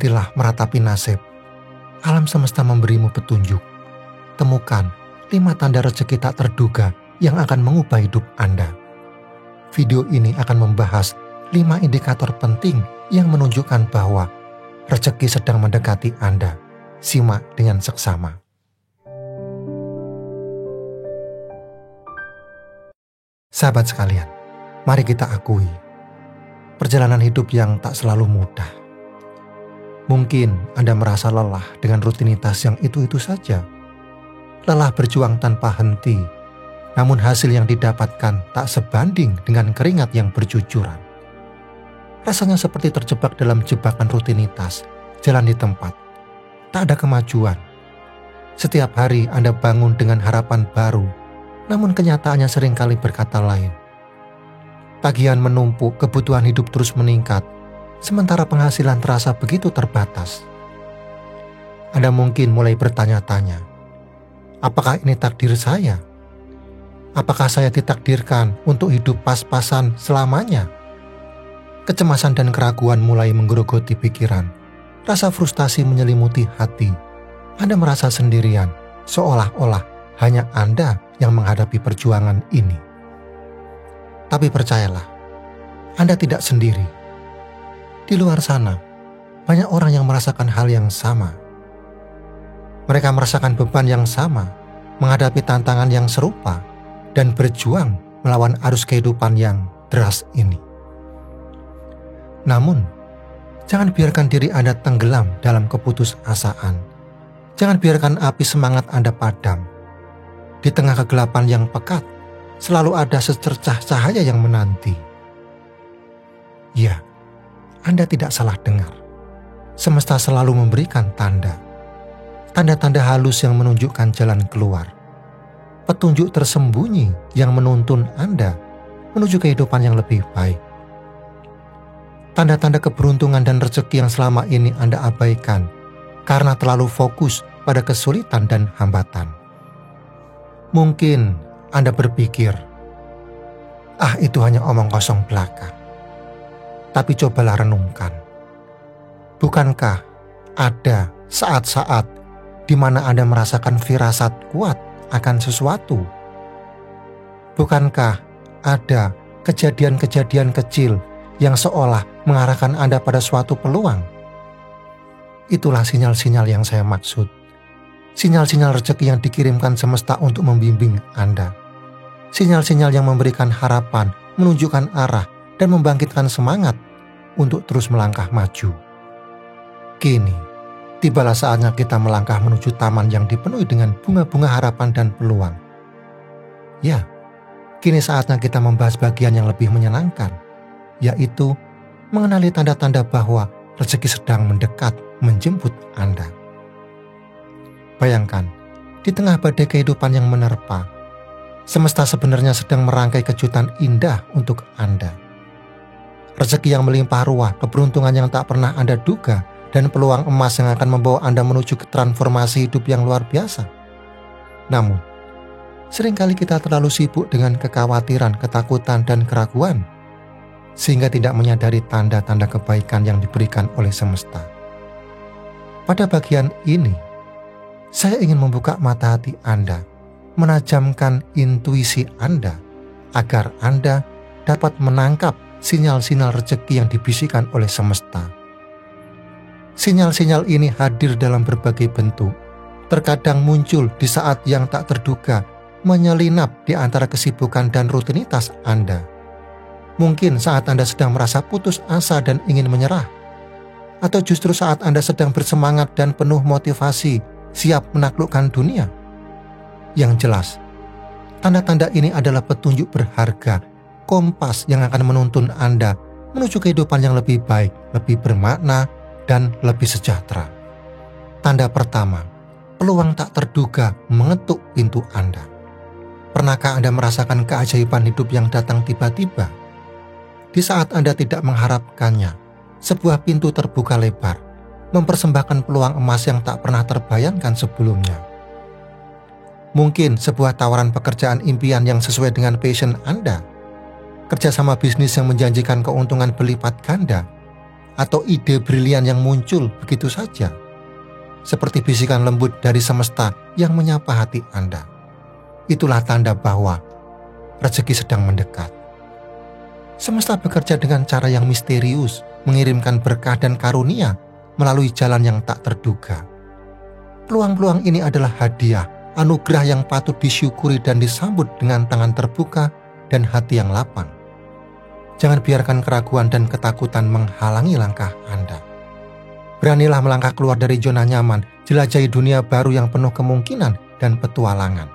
Berhentilah meratapi nasib. Alam semesta memberimu petunjuk. Temukan 5 tanda rezeki tak terduga yang akan mengubah hidup Anda. Video ini akan membahas 5 indikator penting yang menunjukkan bahwa rezeki sedang mendekati Anda. Simak dengan seksama. Sahabat sekalian, mari kita akui perjalanan hidup yang tak selalu mudah. Mungkin Anda merasa lelah dengan rutinitas yang itu-itu saja. Lelah berjuang tanpa henti, namun hasil yang didapatkan tak sebanding dengan keringat yang bercucuran. Rasanya seperti terjebak dalam jebakan rutinitas, jalan di tempat. Tak ada kemajuan. Setiap hari Anda bangun dengan harapan baru, namun kenyataannya seringkali berkata lain. Tagihan menumpuk, kebutuhan hidup terus meningkat, sementara penghasilan terasa begitu terbatas. Anda mungkin mulai bertanya-tanya, apakah ini takdir saya? Apakah saya ditakdirkan untuk hidup pas-pasan selamanya? Kecemasan dan keraguan mulai menggerogoti pikiran. Rasa frustasi menyelimuti hati. Anda merasa sendirian, seolah-olah hanya Anda yang menghadapi perjuangan ini. Tapi percayalah, Anda tidak sendiri. Di luar sana, banyak orang yang merasakan hal yang sama. Mereka merasakan beban yang sama, menghadapi tantangan yang serupa, dan berjuang melawan arus kehidupan yang deras ini. Namun, jangan biarkan diri Anda tenggelam dalam keputusasaan. Jangan biarkan api semangat Anda padam. Di tengah kegelapan yang pekat, selalu ada secercah cahaya yang menanti. Ya, Anda tidak salah dengar. Semesta selalu memberikan tanda. Tanda-tanda halus yang menunjukkan jalan keluar. Petunjuk tersembunyi yang menuntun Anda menuju kehidupan yang lebih baik. Tanda-tanda keberuntungan dan rezeki yang selama ini Anda abaikan karena terlalu fokus pada kesulitan dan hambatan. Mungkin Anda berpikir, itu hanya omong kosong belaka. Tapi cobalah renungkan. Bukankah ada saat-saat di mana Anda merasakan firasat kuat akan sesuatu? Bukankah ada kejadian-kejadian kecil yang seolah mengarahkan Anda pada suatu peluang? Itulah sinyal-sinyal yang saya maksud. Sinyal-sinyal rezeki yang dikirimkan semesta untuk membimbing Anda. Sinyal-sinyal yang memberikan harapan, menunjukkan arah, dan membangkitkan semangat untuk terus melangkah maju. Kini, tibalah saatnya kita melangkah menuju taman yang dipenuhi dengan bunga-bunga harapan dan peluang. Ya, kini saatnya kita membahas bagian yang lebih menyenangkan, yaitu mengenali tanda-tanda bahwa rezeki sedang mendekat menjemput Anda. Bayangkan, di tengah badai kehidupan yang menerpa, semesta sebenarnya sedang merangkai kejutan indah untuk Anda. Rezeki yang melimpah ruah, keberuntungan yang tak pernah Anda duga, dan peluang emas yang akan membawa Anda menuju ke transformasi hidup yang luar biasa. Namun, seringkali kita terlalu sibuk dengan kekhawatiran, ketakutan, dan keraguan, sehingga tidak menyadari tanda-tanda kebaikan yang diberikan oleh semesta. Pada bagian ini, saya ingin membuka mata hati Anda, menajamkan intuisi Anda, agar Anda dapat menangkap sinyal-sinyal rezeki yang dibisikkan oleh semesta. Sinyal-sinyal ini hadir dalam berbagai bentuk, terkadang muncul di saat yang tak terduga, menyelinap di antara kesibukan dan rutinitas Anda. Mungkin saat Anda sedang merasa putus asa dan ingin menyerah, atau justru saat Anda sedang bersemangat dan penuh motivasi, siap menaklukkan dunia. Yang jelas, tanda-tanda ini adalah petunjuk berharga, kompas yang akan menuntun Anda menuju kehidupan yang lebih baik, lebih bermakna, dan lebih sejahtera. Tanda pertama, peluang tak terduga mengetuk pintu Anda. Pernahkah Anda merasakan keajaiban hidup yang datang tiba-tiba? Di saat Anda tidak mengharapkannya, sebuah pintu terbuka lebar, mempersembahkan peluang emas yang tak pernah terbayangkan sebelumnya. Mungkin sebuah tawaran pekerjaan impian yang sesuai dengan passion Anda, kerjasama bisnis yang menjanjikan keuntungan berlipat ganda, atau ide brilian yang muncul begitu saja. Seperti bisikan lembut dari semesta yang menyapa hati Anda. Itulah tanda bahwa rezeki sedang mendekat. Semesta bekerja dengan cara yang misterius, mengirimkan berkah dan karunia melalui jalan yang tak terduga. Peluang-peluang ini adalah hadiah, anugerah yang patut disyukuri dan disambut dengan tangan terbuka dan hati yang lapang. Jangan biarkan keraguan dan ketakutan menghalangi langkah Anda. Beranilah melangkah keluar dari zona nyaman, jelajahi dunia baru yang penuh kemungkinan dan petualangan.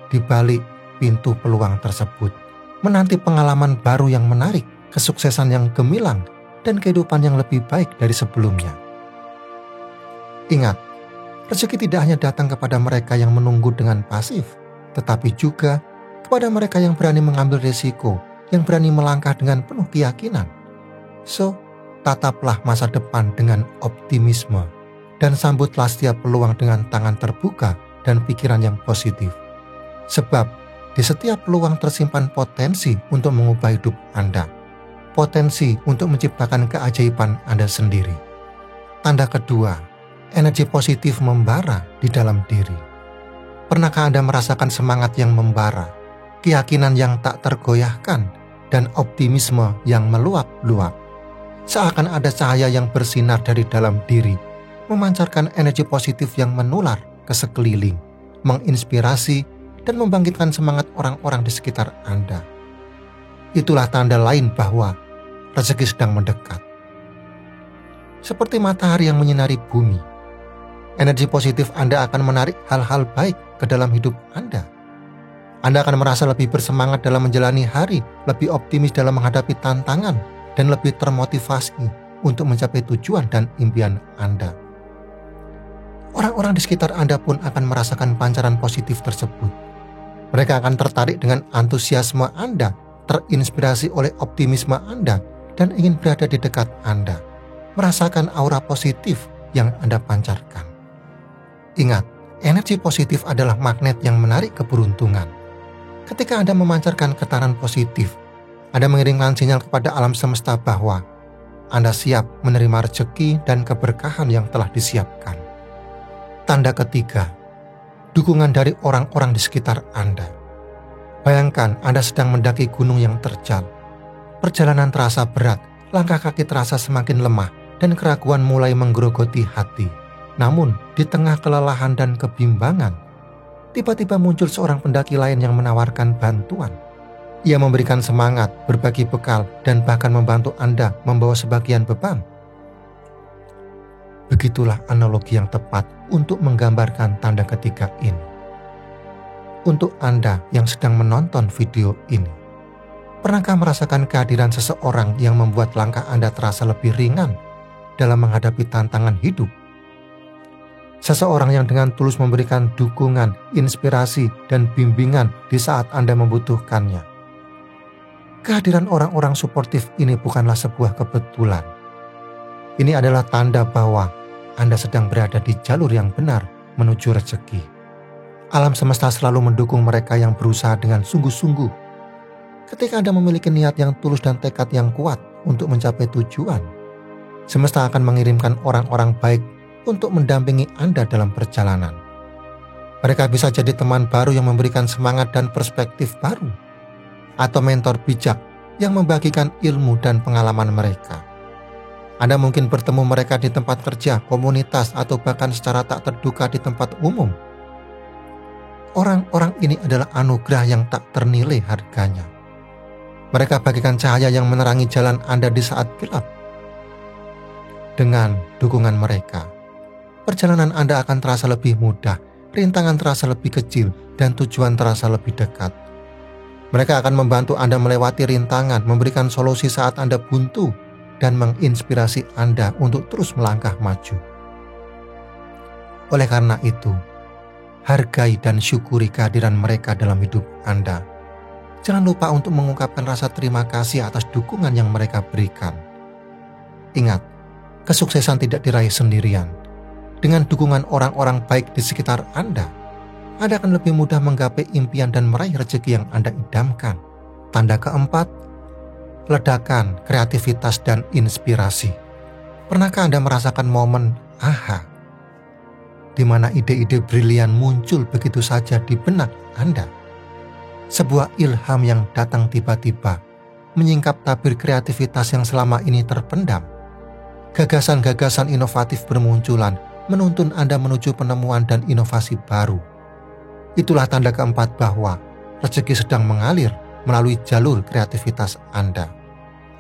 Di balik pintu peluang tersebut, menanti pengalaman baru yang menarik, kesuksesan yang gemilang, dan kehidupan yang lebih baik dari sebelumnya. Ingat, rezeki tidak hanya datang kepada mereka yang menunggu dengan pasif, tetapi juga kepada mereka yang berani mengambil risiko, yang berani melangkah dengan penuh keyakinan. So, tataplah masa depan dengan optimisme, dan sambutlah setiap peluang dengan tangan terbuka dan pikiran yang positif. Sebab, di setiap peluang tersimpan potensi untuk mengubah hidup Anda. Potensi untuk menciptakan keajaiban Anda sendiri. Tanda kedua, energi positif membara di dalam diri. Pernahkah Anda merasakan semangat yang membara, keyakinan yang tak tergoyahkan, dan optimisme yang meluap-luap? Seakan ada cahaya yang bersinar dari dalam diri, memancarkan energi positif yang menular ke sekeliling, menginspirasi, dan membangkitkan semangat orang-orang di sekitar Anda. Itulah tanda lain bahwa rezeki sedang mendekat. Seperti matahari yang menyinari bumi, energi positif Anda akan menarik hal-hal baik ke dalam hidup Anda. Anda akan merasa lebih bersemangat dalam menjalani hari, lebih optimis dalam menghadapi tantangan, dan lebih termotivasi untuk mencapai tujuan dan impian Anda. Orang-orang di sekitar Anda pun akan merasakan pancaran positif tersebut. Mereka akan tertarik dengan antusiasme Anda, terinspirasi oleh optimisme Anda, dan ingin berada di dekat Anda, merasakan aura positif yang Anda pancarkan. Ingat, energi positif adalah magnet yang menarik keberuntungan. Ketika Anda memancarkan getaran positif, Anda mengirimkan sinyal kepada alam semesta bahwa Anda siap menerima rezeki dan keberkahan yang telah disiapkan. Tanda ketiga, dukungan dari orang-orang di sekitar Anda. Bayangkan Anda sedang mendaki gunung yang terjal. Perjalanan terasa berat, langkah kaki terasa semakin lemah, dan keraguan mulai menggerogoti hati. Namun, di tengah kelelahan dan kebimbangan, tiba-tiba muncul seorang pendaki lain yang menawarkan bantuan. Ia memberikan semangat, berbagi bekal, dan bahkan membantu Anda membawa sebagian beban. Begitulah analogi yang tepat untuk menggambarkan tanda ketiga ini. Untuk Anda yang sedang menonton video ini, pernahkah merasakan kehadiran seseorang yang membuat langkah Anda terasa lebih ringan dalam menghadapi tantangan hidup? Seseorang yang dengan tulus memberikan dukungan, inspirasi, dan bimbingan di saat Anda membutuhkannya. Kehadiran orang-orang suportif ini bukanlah sebuah kebetulan. Ini adalah tanda bahwa Anda sedang berada di jalur yang benar menuju rezeki. Alam semesta selalu mendukung mereka yang berusaha dengan sungguh-sungguh. Ketika Anda memiliki niat yang tulus dan tekad yang kuat untuk mencapai tujuan, semesta akan mengirimkan orang-orang baik untuk mendampingi Anda dalam perjalanan. Mereka bisa jadi teman baru yang memberikan semangat dan perspektif baru, atau mentor bijak yang membagikan ilmu dan pengalaman mereka. Anda mungkin bertemu mereka di tempat kerja, komunitas, atau bahkan secara tak terduga di tempat umum. Orang-orang ini adalah anugerah yang tak ternilai harganya. Mereka bagikan cahaya yang menerangi jalan Anda di saat gelap. Dengan dukungan mereka, perjalanan Anda akan terasa lebih mudah, rintangan terasa lebih kecil, dan tujuan terasa lebih dekat. Mereka akan membantu Anda melewati rintangan, memberikan solusi saat Anda buntu, dan menginspirasi Anda untuk terus melangkah maju. Oleh karena itu, hargai dan syukuri kehadiran mereka dalam hidup Anda. Jangan lupa untuk mengungkapkan rasa terima kasih atas dukungan yang mereka berikan. Ingat, kesuksesan tidak diraih sendirian. Dengan dukungan orang-orang baik di sekitar Anda akan lebih mudah menggapai impian dan meraih rezeki yang Anda idamkan. Tanda keempat, ledakan kreativitas dan inspirasi. Pernahkah Anda merasakan momen aha, di mana ide-ide brilian muncul begitu saja di benak Anda? Sebuah ilham yang datang tiba-tiba, menyingkap tabir kreativitas yang selama ini terpendam. Gagasan-gagasan inovatif bermunculan, menuntun Anda menuju penemuan dan inovasi baru. Itulah tanda keempat bahwa rezeki sedang mengalir melalui jalur kreativitas Anda.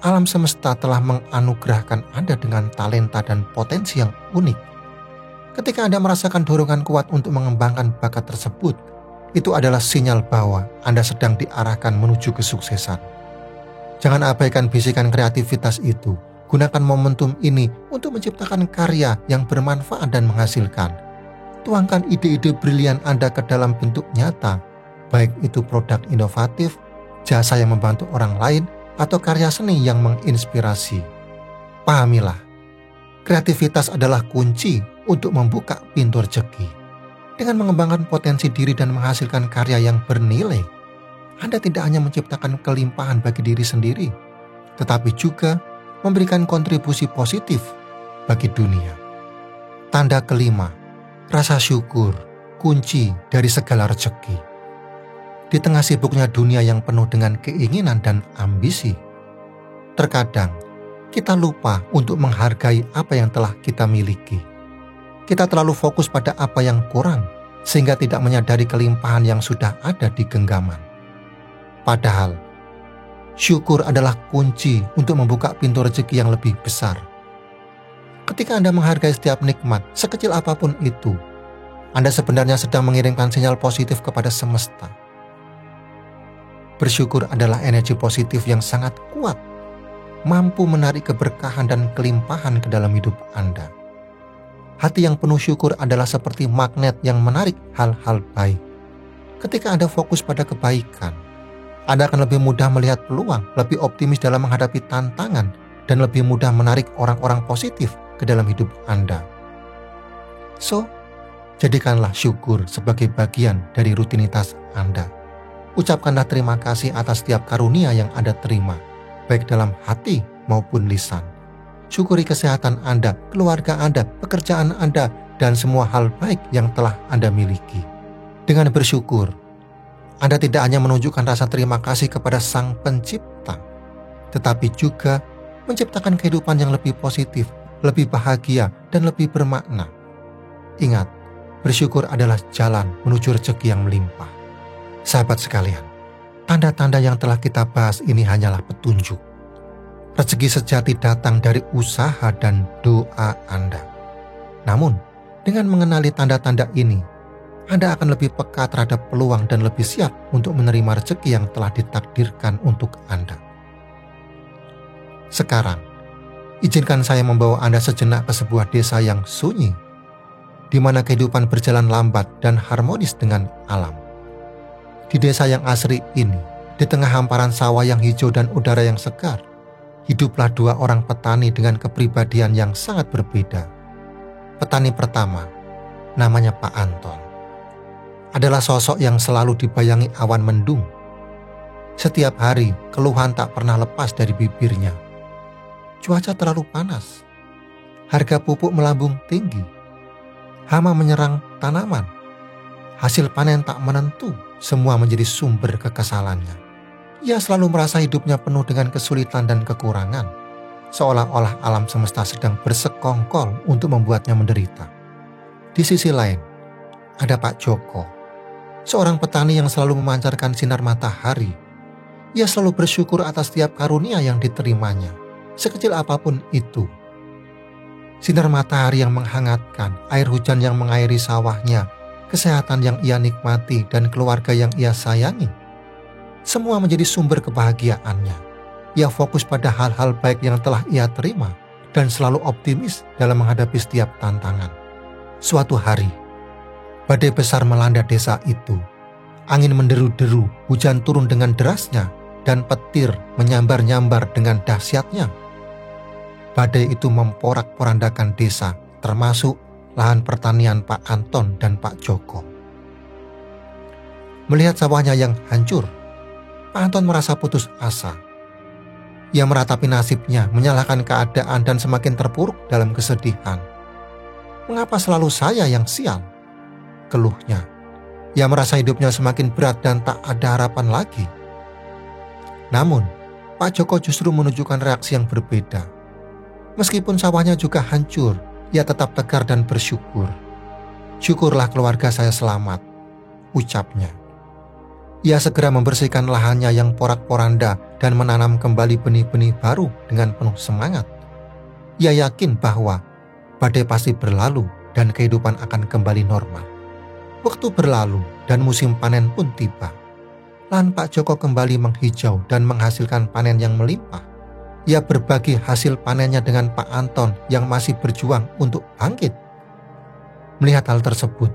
Alam semesta telah menganugerahkan Anda dengan talenta dan potensi yang unik. Ketika Anda merasakan dorongan kuat untuk mengembangkan bakat tersebut, itu adalah sinyal bahwa Anda sedang diarahkan menuju kesuksesan. Jangan abaikan bisikan kreativitas itu. Gunakan momentum ini untuk menciptakan karya yang bermanfaat dan menghasilkan. Tuangkan ide-ide brilian Anda ke dalam bentuk nyata, baik itu produk inovatif, jasa yang membantu orang lain, atau karya seni yang menginspirasi. Pahamilah, kreativitas adalah kunci untuk membuka pintu rezeki. Dengan mengembangkan potensi diri dan menghasilkan karya yang bernilai, Anda tidak hanya menciptakan kelimpahan bagi diri sendiri, tetapi juga memberikan kontribusi positif bagi dunia. Tanda kelima, rasa syukur, kunci dari segala rezeki. Di tengah sibuknya dunia yang penuh dengan keinginan dan ambisi, terkadang kita lupa untuk menghargai apa yang telah kita miliki. Kita terlalu fokus pada apa yang kurang, sehingga tidak menyadari kelimpahan yang sudah ada di genggaman. Padahal, syukur adalah kunci untuk membuka pintu rezeki yang lebih besar. Ketika Anda menghargai setiap nikmat, sekecil apapun itu, Anda sebenarnya sedang mengirimkan sinyal positif kepada semesta. Bersyukur adalah energi positif yang sangat kuat, mampu menarik keberkahan dan kelimpahan ke dalam hidup Anda. Hati yang penuh syukur adalah seperti magnet yang menarik hal-hal baik. Ketika Anda fokus pada kebaikan, Anda akan lebih mudah melihat peluang, lebih optimis dalam menghadapi tantangan, dan lebih mudah menarik orang-orang positif ke dalam hidup Anda. So, jadikanlah syukur sebagai bagian dari rutinitas Anda. Ucapkanlah terima kasih atas setiap karunia yang Anda terima, baik dalam hati maupun lisan. Syukuri kesehatan Anda, keluarga Anda, pekerjaan Anda, dan semua hal baik yang telah Anda miliki. Dengan bersyukur, Anda tidak hanya menunjukkan rasa terima kasih kepada Sang Pencipta, tetapi juga menciptakan kehidupan yang lebih positif, lebih bahagia, dan lebih bermakna. Ingat, bersyukur adalah jalan menuju rezeki yang melimpah. Sahabat sekalian, tanda-tanda yang telah kita bahas ini hanyalah petunjuk. Rezeki sejati datang dari usaha dan doa Anda. Namun, dengan mengenali tanda-tanda ini, Anda akan lebih peka terhadap peluang dan lebih siap untuk menerima rezeki yang telah ditakdirkan untuk Anda. Sekarang, izinkan saya membawa Anda sejenak ke sebuah desa yang sunyi, di mana kehidupan berjalan lambat dan harmonis dengan alam. Di desa yang asri ini, di tengah hamparan sawah yang hijau dan udara yang segar, hiduplah dua orang petani dengan kepribadian yang sangat berbeda. Petani pertama, namanya Pak Anton, adalah sosok yang selalu dibayangi awan mendung. Setiap hari, keluhan tak pernah lepas dari bibirnya. Cuaca terlalu panas, harga pupuk melambung tinggi, hama menyerang tanaman, hasil panen tak menentu, semua menjadi sumber kekesalannya. Ia selalu merasa hidupnya penuh dengan kesulitan dan kekurangan, seolah-olah alam semesta sedang bersekongkol untuk membuatnya menderita. Di sisi lain, ada Pak Joko, seorang petani yang selalu memancarkan sinar matahari. Ia selalu bersyukur atas setiap karunia yang diterimanya, sekecil apapun itu. Sinar matahari yang menghangatkan, air hujan yang mengairi sawahnya, kesehatan yang ia nikmati, dan keluarga yang ia sayangi. Semua menjadi sumber kebahagiaannya. Ia fokus pada hal-hal baik yang telah ia terima dan selalu optimis dalam menghadapi setiap tantangan. Suatu hari, badai besar melanda desa itu. Angin menderu-deru, hujan turun dengan derasnya, dan petir menyambar-nyambar dengan dahsyatnya. Badai itu memporak-porandakan desa, termasuk lahan pertanian Pak Anton dan Pak Joko. Melihat sawahnya yang hancur, Pak Anton merasa putus asa. Ia meratapi nasibnya, menyalahkan keadaan dan semakin terpuruk dalam kesedihan. Mengapa selalu saya yang sial? Keluhnya. Ia merasa hidupnya semakin berat dan tak ada harapan lagi. Namun, Pak Joko justru menunjukkan reaksi yang berbeda. Meskipun sawahnya juga hancur, ia tetap tegar dan bersyukur. Syukurlah keluarga saya selamat, ucapnya. Ia segera membersihkan lahannya yang porak-poranda dan menanam kembali benih-benih baru dengan penuh semangat. Ia yakin bahwa badai pasti berlalu dan kehidupan akan kembali normal. Waktu berlalu dan musim panen pun tiba. Lahan Pak Joko kembali menghijau dan menghasilkan panen yang melimpah. Ia berbagi hasil panennya dengan Pak Anton yang masih berjuang untuk bangkit. Melihat hal tersebut,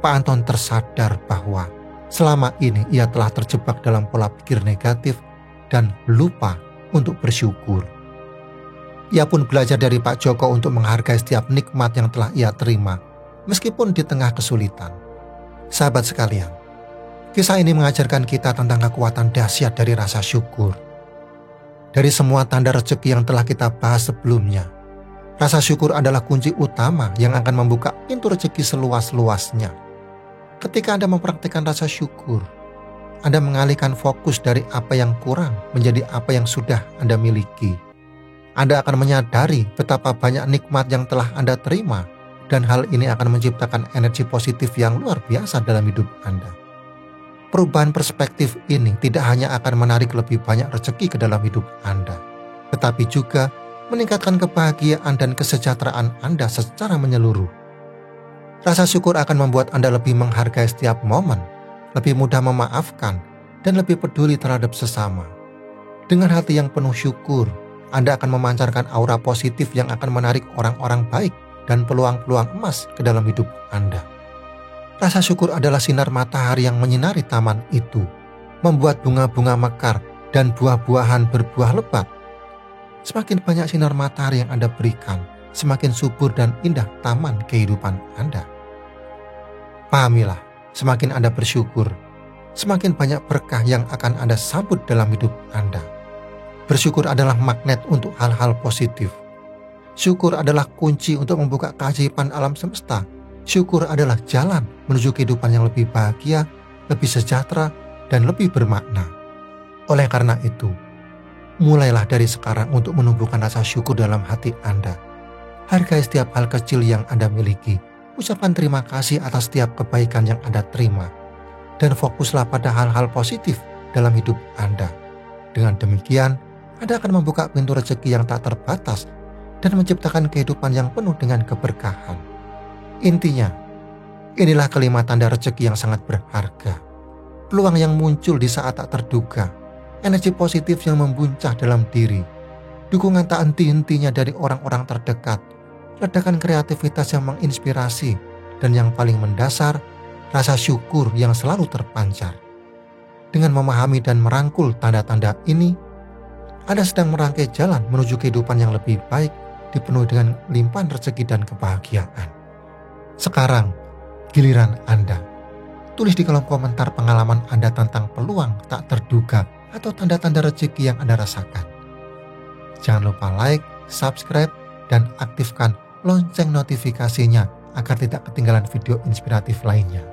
Pak Anton tersadar bahwa selama ini ia telah terjebak dalam pola pikir negatif dan lupa untuk bersyukur. Ia pun belajar dari Pak Joko untuk menghargai setiap nikmat yang telah ia terima, meskipun di tengah kesulitan. Sahabat sekalian, kisah ini mengajarkan kita tentang kekuatan dahsyat dari rasa syukur. Dari semua tanda rezeki yang telah kita bahas sebelumnya, rasa syukur adalah kunci utama yang akan membuka pintu rezeki seluas-luasnya. Ketika Anda mempraktikkan rasa syukur, Anda mengalihkan fokus dari apa yang kurang menjadi apa yang sudah Anda miliki. Anda akan menyadari betapa banyak nikmat yang telah Anda terima, dan hal ini akan menciptakan energi positif yang luar biasa dalam hidup Anda. Perubahan perspektif ini tidak hanya akan menarik lebih banyak rezeki ke dalam hidup Anda, tetapi juga meningkatkan kebahagiaan dan kesejahteraan Anda secara menyeluruh. Rasa syukur akan membuat Anda lebih menghargai setiap momen, lebih mudah memaafkan, dan lebih peduli terhadap sesama. Dengan hati yang penuh syukur, Anda akan memancarkan aura positif yang akan menarik orang-orang baik dan peluang-peluang emas ke dalam hidup Anda. Rasa syukur adalah sinar matahari yang menyinari taman itu, membuat bunga-bunga mekar dan buah-buahan berbuah lebat. Semakin banyak sinar matahari yang Anda berikan, semakin subur dan indah taman kehidupan Anda. Pahamilah, semakin Anda bersyukur, semakin banyak berkah yang akan Anda sambut dalam hidup Anda. Bersyukur adalah magnet untuk hal-hal positif. Syukur adalah kunci untuk membuka keajaiban alam semesta. Syukur adalah jalan menuju kehidupan yang lebih bahagia, lebih sejahtera, dan lebih bermakna. Oleh karena itu, mulailah dari sekarang untuk menumbuhkan rasa syukur dalam hati Anda. Hargai setiap hal kecil yang Anda miliki. Ucapkan terima kasih atas setiap kebaikan yang Anda terima. Dan fokuslah pada hal-hal positif dalam hidup Anda. Dengan demikian, Anda akan membuka pintu rezeki yang tak terbatas dan menciptakan kehidupan yang penuh dengan keberkahan. Intinya, inilah kelima tanda rezeki yang sangat berharga. Peluang yang muncul di saat tak terduga, energi positif yang membuncah dalam diri, dukungan tak henti-hentinya dari orang-orang terdekat, ledakan kreativitas yang menginspirasi, dan yang paling mendasar, rasa syukur yang selalu terpancar. Dengan memahami dan merangkul tanda-tanda ini, Anda sedang merangkai jalan menuju kehidupan yang lebih baik, dipenuhi dengan limpahan rezeki dan kebahagiaan. Sekarang, giliran Anda. Tulis di kolom komentar pengalaman Anda tentang peluang tak terduga atau tanda-tanda rezeki yang Anda rasakan. Jangan lupa like, subscribe, dan aktifkan lonceng notifikasinya agar tidak ketinggalan video inspiratif lainnya.